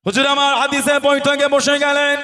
হুজুর আমার হাদিসের বৈঠকে বসে গেলেন।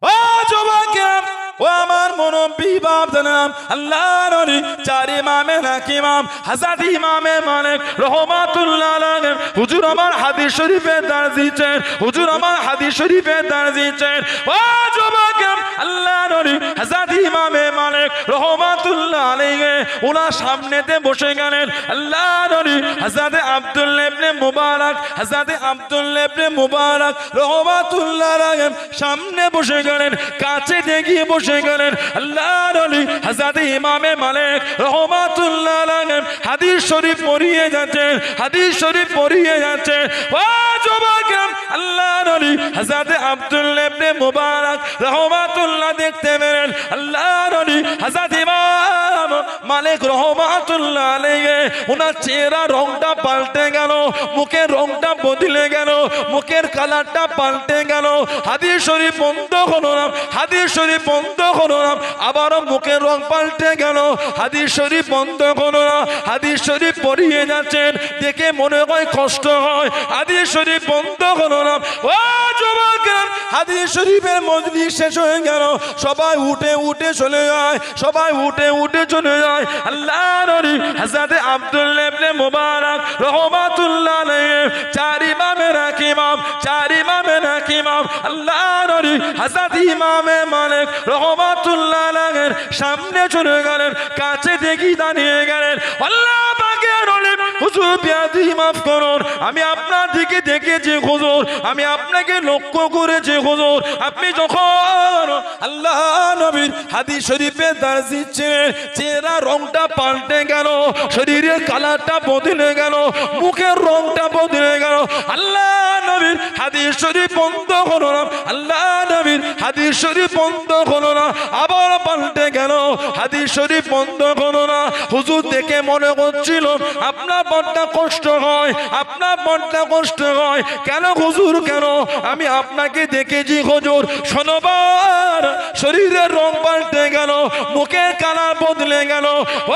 ও যুবকেরা, ও আমার মুরব্বি বাপ জানাম, আল্লাহর ওলি চার ইমামে হাকিম হযরত ইমামে মালিক রাহমাতুল্লাহ আলাইহি হুজুর আমার হাদিস শরীফে দর্জ দিচ্ছেন। হুজুর আমার হাদিস শরীফে দর্জ দিচ্ছেন। ও যুবকেরা, আল্লাহর ওলি হযরত ইমামে মালিক রাহমাতুল্লাহ আলাইহি ওনার সামনেতে বসে গেলেন। আল্লাহর ওলি হযরত আব্দুল্লাহ ইবনে মুবারক, হযরত আব্দুল্লাহ ইবনে মুবারক রাহমাতুল্লাহ আলাইহি সামনে বসে গেলেন। কাছে গিয়ে বসে গেলেন আল্লাহর ওলি হযরত ইমামে মালিক রাহমাতুল্লাহ আলাইহি হাদিস শরীফ পড়িয়ে যাচ্ছেন, হাদিস শরীফ পড়িয়ে যাচ্ছেন। ও যুবকেরা, আল্লাহর ওলি হযরত আব্দুল্লাহ ইবনে মুবারক রাহমাতুল্লাহ দেখতে পেলেন আল্লাহর ওলি হযরত ইমাম মালিক রাহমাতুল্লাহ আলাইহি ওনার চেহারা রংটা পাল্টে গেল, মুখের রংটা বদলে গেল, মুখের কালারটা পাল্টে গেল। হাদিস শরীফ বন্ধ হলো না, হাদিস শরীফ বন্ধ হলো না, আবারও মুখের রং পাল্টে গেল। হাদিস শরীফ বন্ধ হলো না, হাদিস শরীফ পড়িয়ে যাচ্ছেন, দেখে মনে হয় কষ্ট হয়। হাদিস শরীফ বন্ধ হলো না। ও যুবকেরা, হাদিস শরীফের মজলিস শেষ হয়ে গেল, সবাই উঠে উঠে চলে যায়, সবাই উঠে উঠে চলে যায়। আল্লাহর ওলি হযরত আব্দুল্লাহ ইবনে মুবারক রাহমাতুল্লাহ আলাইহি চার ইমামের হাকিম, চার ইমামের হাকিম আল্লাহর ওলি হযরত ইমামে মালিক রাহমাতুল্লাহ আলাইহির সামনে চলে গেলেন, কাছে দেখি দাঁড়িয়ে গেলেন। আল্লাহ পাকের ওলি হুজুর বিয়াদি মাফ করুন, আমি আপনার দিকে দেখেছি হুজুর, আমি আপনাকে লক্ষ্য করেছি হুজুর, আপনি যখন আল্লাহ নবীর হাদিস শরীফে দর্জ দিচ্ছেন, চেহারা রংটা পাল্টে গেল, শরীরের কালারটা বদলে গেল, মুখের রংটা বদলে গেল। আল্লাহ নবীর হাদিস শরীফ বন্ধ হলো না, আল্লাহ নবীর হাদিস শরীফ বন্ধ হলো না, আবার পাল্টে গেল, হাদিস শরীফ বন্ধ হলো না। হুজুর দেখে মনে হচ্ছিল আপনার বড়টা কষ্ট হয়, আপনার বড়টা কষ্ট হয়। কেন হুজুর, কেন? আমি আপনাকে দেখেছি হুজুর, শোনোবার শরীরের রং পাল্টে গেল, মুখের কালার বদলে গেল।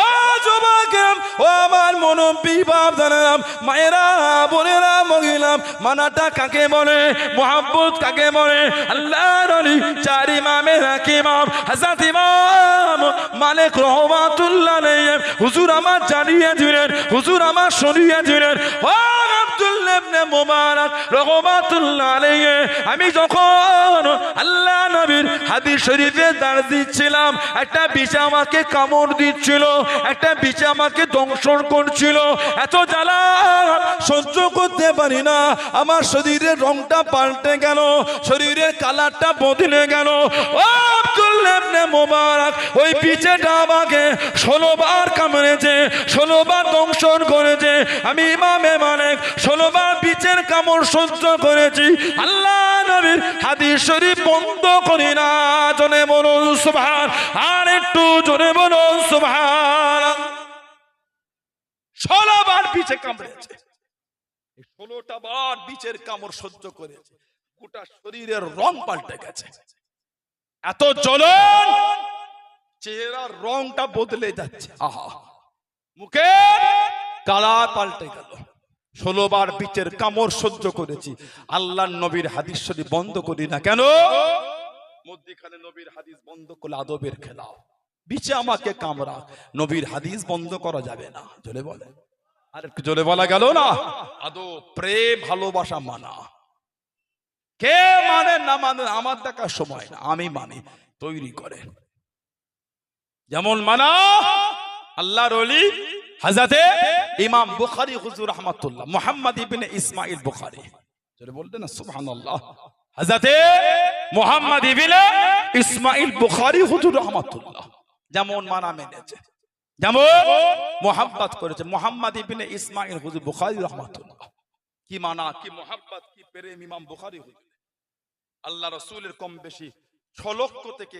ও যুবকেরা, ও আমার মুরব্বি বাপ জানেন, মায়েরা বোনেরা মহিলা, মানাটা কাকে বলে, মুহাব্বত কাকে বলে? আল্লাহর ওলি চার ইমামের হাকিম হযরত ইমাম মালিক রাহমাতুল্লাহ আলাইহি হুজুর আমার জানিয়ে দিলেন, হুজুর আমার শুনিয়ে দিলেন। ও আব্দুল্লাহ ইবনে মুবারক রাহমাতুল্লাহ আলাইহি, আমি যখন আল্লাহ নবীর হাদিস শরীফে দর্জ দিচ্ছিলাম, একটা বিছা আমাকে কামড় দিচ্ছিল, একটা বিছা আমাকে দংশন করছিল। এত জ্বালা সহ্য করতে পারি না, আমার শরীরের রংটা পাল্টে গেল, শরীরের কালারটা বদলে গেল। ও আব্দুল্লাহ ইবনে মুবারক, ওই বিছাটা আমাকে 16 বার কামড়েছে, 16 বার দংশন করেছে। আমি ইমামে মালিক 16 বার বিছের কামড় সহ্য করেছি। আল্লাহ নবীর হাদিস শরীফ বন্ধ করি না। জোরে বলুন সুবহান, আর একটু জোরে বলুন সুবহান। 16 বার বিছে কামড়েছে, 16টা বার বিছের কামড় সহ্য করেছে, গোটা শরীরের রং পাল্টে গেছে। এত জ্বলন, চেহারার রংটা বদলে যাচ্ছে, আহা, মুখের কালার পাল্টে গেল। 16 বার বিচের কামড় সহ্য করেছি। আল্লাহর নবীর হাদিস শরীফ বন্ধ করি না কেন? মধ্যখানে নবীর হাদিস বন্ধ করলে আদবের খেলাও। বিচে আমাকে কামড়া, নবীর হাদিস বন্ধ করা যাবে না। জোরে বলে, আর একটু জোরে বলা গেল না? আদব, প্রেম, ভালোবাসা মানা। কে মানে না মানে আমার দেখার সময় না, আমি মানি। তৈরি করে যেমন মানা আল্লাহর ওলি হযরতে ইমাম বুখারী হুজুর রাহমাতুল্লাহ, মুহাম্মদ ইবনে ইসমাঈল বুখারী। জোরে বলতে না সুবহানাল্লাহ। হযরতে মুহাম্মদ ইবনে ইসমাঈল বুখারী হুজুর রাহমাতুল্লাহ যেমন মানা মেনেছে, যেমন মোহাব্বত করেছে মুহাম্মদ ইবনে ইসমাঈল হুজুর বুখারী রাহমাতুল্লাহ। কি মানা, কি মোহাব্বত, কি প্রেম ইমাম বুখারী হুজুর। আল্লাহ রাসূলের কম বেশি 6 লক্ষ থেকে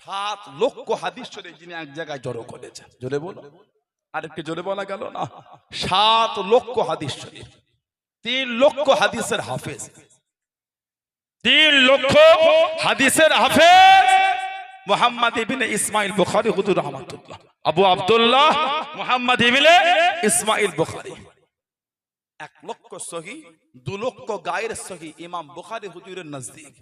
7 লক্ষ হাদিস শরীফ যিনি এক জায়গায় জড়ো করেছেন। জোরে বলো, আর একটু জোরে বলা গেল না? 7 লক্ষ হাদিস শরীফ, 3 লক্ষ হাদিসের হাফেজ, 3 লক্ষ হাদিসের হাফেজ মুহাম্মদ ইবনে ইসমাঈল বুখারী হুজুর রাহমাতুল্লাহ, আবু আব্দুল্লাহ মুহাম্মদ ইবনে ইসমাঈল বুখারী। 1 লক্ষ সহি 2 লক্ষ গায়ের সহি ইমাম বুখারী হুজুরের নজদিক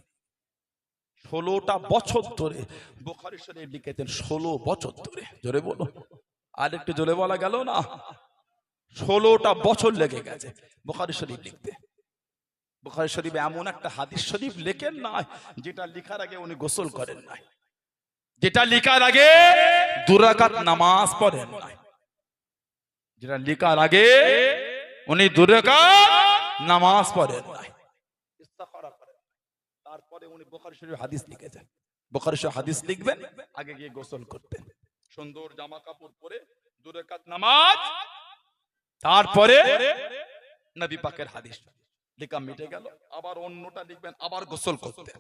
16টা বছর ধরে বুখারী শরীফ লিখেছেন। 16 বছর ধরে, জোরে বলো, আর একটু জোরে বলা গেল না? 16টা বছর লেগে গেছে বুখারী শরীফ লিখতে। বুখারী শরীফে এমন একটা হাদিস শরীফ লেখেন না যেটা লেখার আগে উনি গোসল করেন নাই, যেটা লেখার আগে 2 রাকাত নামাজ পড়েন নাই, যেটা লেখার আগে উনি 2 রাকাত নামাজ পড়েন নাই, ইস্তিখরা করেন। তারপরে উনি বুখারী শরীফ হাদিস লিখেছেন। বুখারী শরীফ হাদিস লিখবেন, আগে গিয়ে গোসল করতেন, সুন্দর জামা কাপড় পরে 2 রাকাত নামাজ, তারপরে নবী পাকের হাদিস লেখা মিটে গেল, আবার অন্যটা লিখবেন, আবার গোসল করতেন,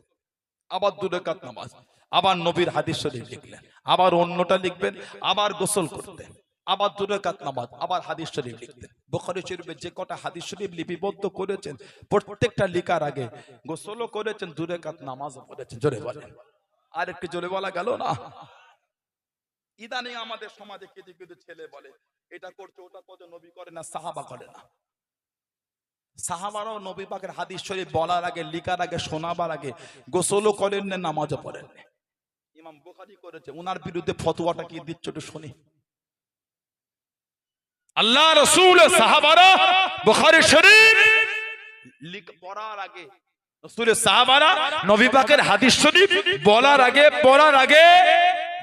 আবার 2 রাকাত নামাজ, আবার নবীর হাদিস শরীফ লিখলেন, আবার অন্যটা লিখবেন, আবার গোসল করতেন, আবার 2 রাকাত নামাজ, আবার হাদিস শরীফ লিখতেন। বুখারী শরীফে যে কটা হাদিস শরীফ লিপিবদ্ধ করেছেন প্রত্যেকটা লেখার আগে গোসলও করেছেন, 2 রাকাত নামাজও পড়েছেন। জোরে বলেন, আর একটু জোরে বলা গেল না? ইদানিং আমাদের সমাজে কিছু কিছু ছেলে বলে এটা করছে ওটা করছে, নবী করে না, সাহাবা করে না। সাহাবারাও নবী পাকের হাদিস শরীফ বলার আগে, লিখার আগে, শোনাবার আগে গোসলও করেন না, নামাজও পড়েন না। ইমাম বুখারী করেছে, ওনার বিরুদ্ধে ফতোয়াটা কি দিচ্ছে একটু শুনি। আল্লাহ রাসূল সাহাবারা বুখারী শরীফ পড়ার আগে, রাসূলের সাহাবারা নবী পাকের হাদিস শরীফ বলার আগে, পড়ার আগে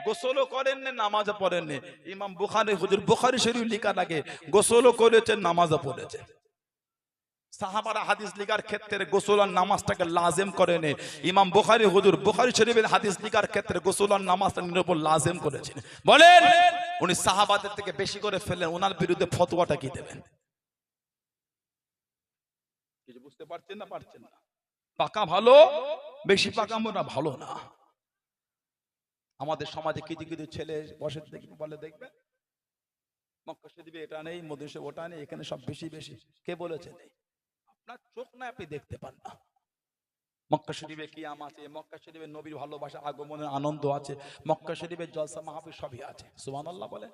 গোসলও করেন না, নামাজও পড়েন না। ইমাম বুখারী হুজুর বুখারী শরীফ লিখার আগে গোসলও করেছেন, নামাজও পড়েছেন। সাহাবারা হাদিস লিখার ক্ষেত্রে গোসল আর নামাজটাকে লাজিম করেন। ইমাম বুখারী হুজুর বুখারী শরীফের হাদিস লিখার ক্ষেত্রে গোসল আর নামাজটা নিরপর লাজিম করেছেন। বলেন উনি সাহাবাদের থেকে বেশি করে ফেললেন, ওনার বিরুদ্ধে ফতোয়াটা কি দেবেন? কিছু বুঝতে পারছেন না? পারছেন না? পাকা ভালো, বেশি পাকা মোটা ভালো না। আমাদের সমাজে কিছু কিছু ছেলে বসে বলে দেখবে মক্কা শরীফে এটা নেই, মদিনা ওটা নেই, এখানে সব বেশি বেশি। কে বলেছে নেই? আপনার চোখ না, আপনি দেখতে পান না। মক্কা শরীফে কিয়াম আছে, মক্কা শরীফে নবীর ভালোবাসা আগমনের আনন্দ আছে, মক্কা শরীফে জলসা মাহফিল সবই আছে। সুবহানাল্লাহ বলে।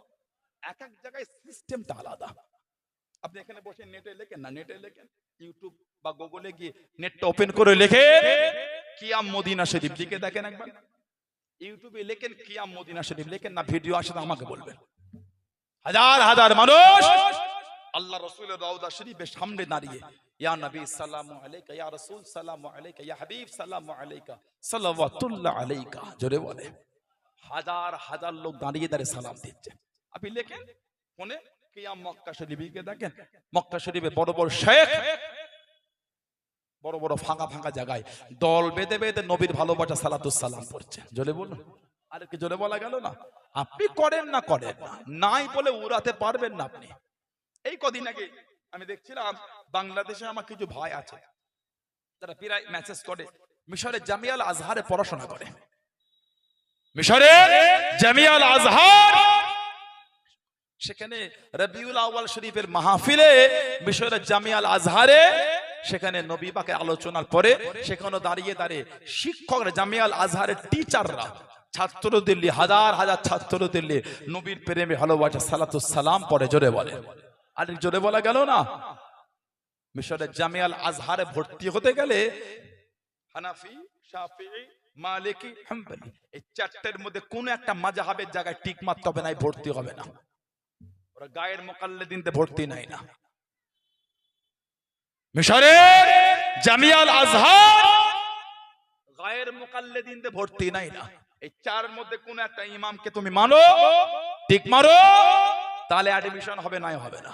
এক এক জায়গায় সিস্টেমটা আলাদা। আপনি এখানে বসে নেটে লেখেন না, নেটে লেখেন, ইউটিউব বা গুগলে গিয়ে নেটটা ওপেন করে লেখে কিয়াম মদিনা শরীফ লিখে দেখেন একবার। ইউটিউবে লেখেন কিয়াম মদিনা শরীফ, লেখেন না, ভিডিও আসে তো আমাকে বলবেন। হাজার হাজার মানুষ আল্লাহ রাসূলের রওজা শরীফের সামনে দাঁড়িয়ে ইয়া নবী সাল্লাল্লাহু আলাইকা, ইয়া রাসূল সাল্লাল্লাহু আলাইকা, ইয়া হাবিব সাল্লাল্লাহু আলাইকা, সাল্লাওয়াতুল্লাহ আলাইকা, জোরে বলে। হাজার হাজার লোক দাঁড়িয়ে দাঁড়িয়ে সালাম দিচ্ছে। আপনি লেখেন ফোনে কিয়াম মক্কা শরীফ লিখে দেখেন, মক্কা শরীফে বড় বড় শেখ বড় বড় ফাঁকা ফাঁকা জায়গায় দল বেঁধে বেঁধে নবীর ভালোবাসা সালাতুস সালাম পড়ছে। জোরে বলুন, আর কি জোরে বলা গেল না? আপনি করেন না, করেন না, নাই বলে উড়াতে পারবেন না আপনি। এই কদিন আগে আমি দেখছিলাম বাংলাদেশে আমার কিছু ভাই আছে যারা প্রায় মেসেজ করে মিশরের জামিয়াল আজহারে পড়াশোনা করে। মিশরের জামিয়াল আজহার, সেখানে রবিউল আউয়াল শরীফের মাহফিলে মিশরের জামিয়াল আজহারে সেখানে নবী পাকের আলোচনার পরে সেখানে দাঁড়িয়ে দাঁড়িয়ে শিক্ষকরা, জামিয়াল আজহারের টিচাররা ছাত্রদের নিয়ে, হাজার হাজার ছাত্রদের নিয়ে নবীর প্রেমে ভালোবাসা সালাতুস সালাম পড়ে। জোরে বলে, আর জোরে বলা গেল না? মিশরের জামিয়াল আজহারে ভর্তি হতে গেলে হানাফি, শাফিঈ, মালিকি, হাম্বলি এই চারটের মধ্যে কোন একটা মাযহাবের জায়গায় টিক মারতে হবে না, ভর্তি হবে না। ওরা গায়ের মুকাল্লিদিনতে ভর্তি নাই না। মিশরের জামিয়াল আজহার গায়ের মুকাল্লিদিনতে ভর্তি নাই না। এই চার মধ্যে কোন একটা ইমামকে তুমি মানো, টিক মারো, তাহলে অ্যাডমিশন হবে, নাই হবে না।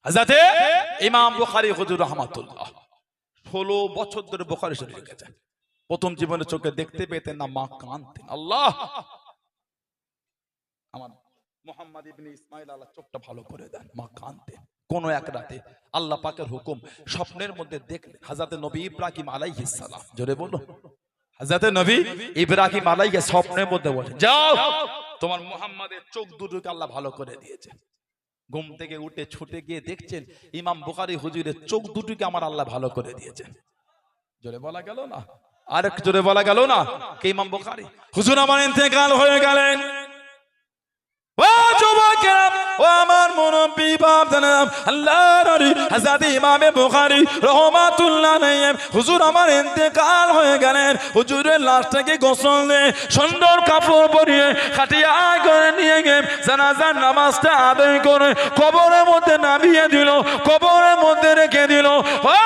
হযরতে ইমাম বুখারী হুজুর রাহমাতুল্লাহ 16 বছর ধরে বুখারী শরীফ লিখেছেন। প্রথম জীবনে চোখে দেখতে পেতেন না, মা কাঁদতেন, আল্লাহ আমার মুহাম্মদ ইবনে ইসমাইল আল্লাহ চোখটা ভালো করে দেন। মা কাঁদতেন। কোন এক রাতে আল্লাহ পাকের হুকুম স্বপ্নের মধ্যে দেখলেন হযরত নবী ইব্রাহিম আলাইহিস সালাম। জোরে বলো, হযরত নবী ইব্রাহিম আলাইহিস স্বপ্নের মধ্যে বলে, যাও তোমার মুহাম্মাদের চোখ দুটোকে আল্লাহ ভালো করে দিয়েছে। ঘুম থেকে উঠে ছুটে গিয়ে দেখছেন ইমাম বুখারী হুজুরের চোখ দুটোকে আমার আল্লাহ ভালো করে দিয়েছেন। জোরে বলা গেল না? আর একটু জোরে বলা গেল না? কে ইমাম বুখারী হুজুর আমার ইন্তেকাল হয়ে গেলেন। ও যুবক কেরাম ও আমার মুরব্বি বাপ জানাম আল্লাহর নবী হযরত ইমামে বুখারী রাহমাতুল্লাহ আলাইহি হুজুর আমার ইন্তেকাল হয়ে গেলেন হুজুরের লাশটাকে গোসল দিয়ে সুন্দর কাপড় পরিয়ে খাটিয়ায় করে নিয়ে গিয়ে জানাজার নামাজটা আদায় করে কবরের মধ্যে নামিয়ে দিল কবরের মধ্যে রেখে দিল ও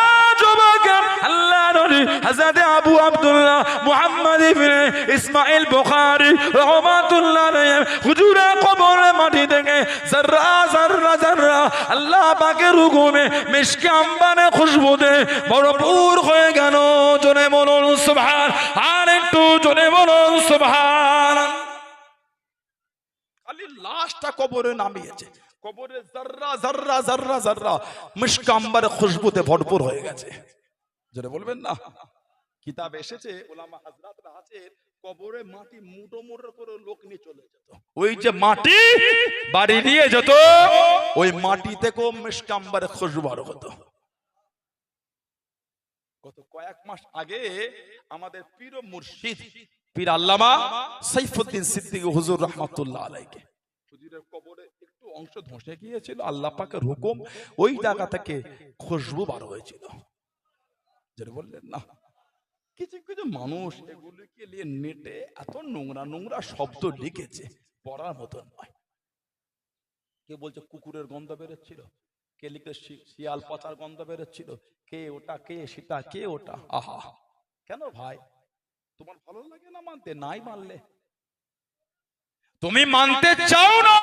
যুবক আল্লাহর নবী হযরত আবু আব্দুল্লাহ মুহাম্মদ ইবনে ইসমাঈল বুখারী রাহমাতুল্লাহ আলাইহি হুজুরের কবরের মাটি থেকে যাররা যাররা যাররা আল্লাহ পাকের হুকুমে মিশকে আম্বারে খুশবুতে ভরপুর হয়ে গেল জোরে বলুন সুবহান আর একটু জোরে বলুন সুবহান খালি লাশটা কবরে নামিয়েছে কবরে যাররা যাররা যাররা যাররা মিশকে আম্বারে খুশবুতে ভরপুর হয়ে গেছে জোরে বলবেন না কিতাব এসেছে উলামা হযরতরা আছেন কবরে মাটি মুঠো মুঠো করে লোক নিয়ে চলে যেত ওই যে মাটি বাড়ি নিয়ে যেত ওই মাটি থেকেও মিশকে আম্বারে খুশবু আর হতো গত কয়েক মাস আগে আমাদের পীর ও মুর্শিদ পীর আল্লামা সাইফুদ্দিন সিদ্দিকী হুজুর রাহমাতুল্লাহ আলাইহি হুজুরের কবরে একটু অংশ ধসে গিয়েছিল আল্লাহ পাকের হুকুম ওই জায়গা থেকে খুশবু বার হয়েছিল যেটা বললেন না কিছু কিছু মানুষ এগুলোকে নিয়ে নেটে এত নোংরা নোংরা শব্দ লিখেছে পড়ার মতো নয় কে বলছে কুকুরের গন্ধ বেরোচ্ছিল কে লিখে শিয়াল পচার গন্ধ বেরোচ্ছিল কে ওটা কে সেটা কে ওটা আহা কেন ভাই তোমার ভালো লাগে না মানতে নাই মানলে তুমি মানতে চাও না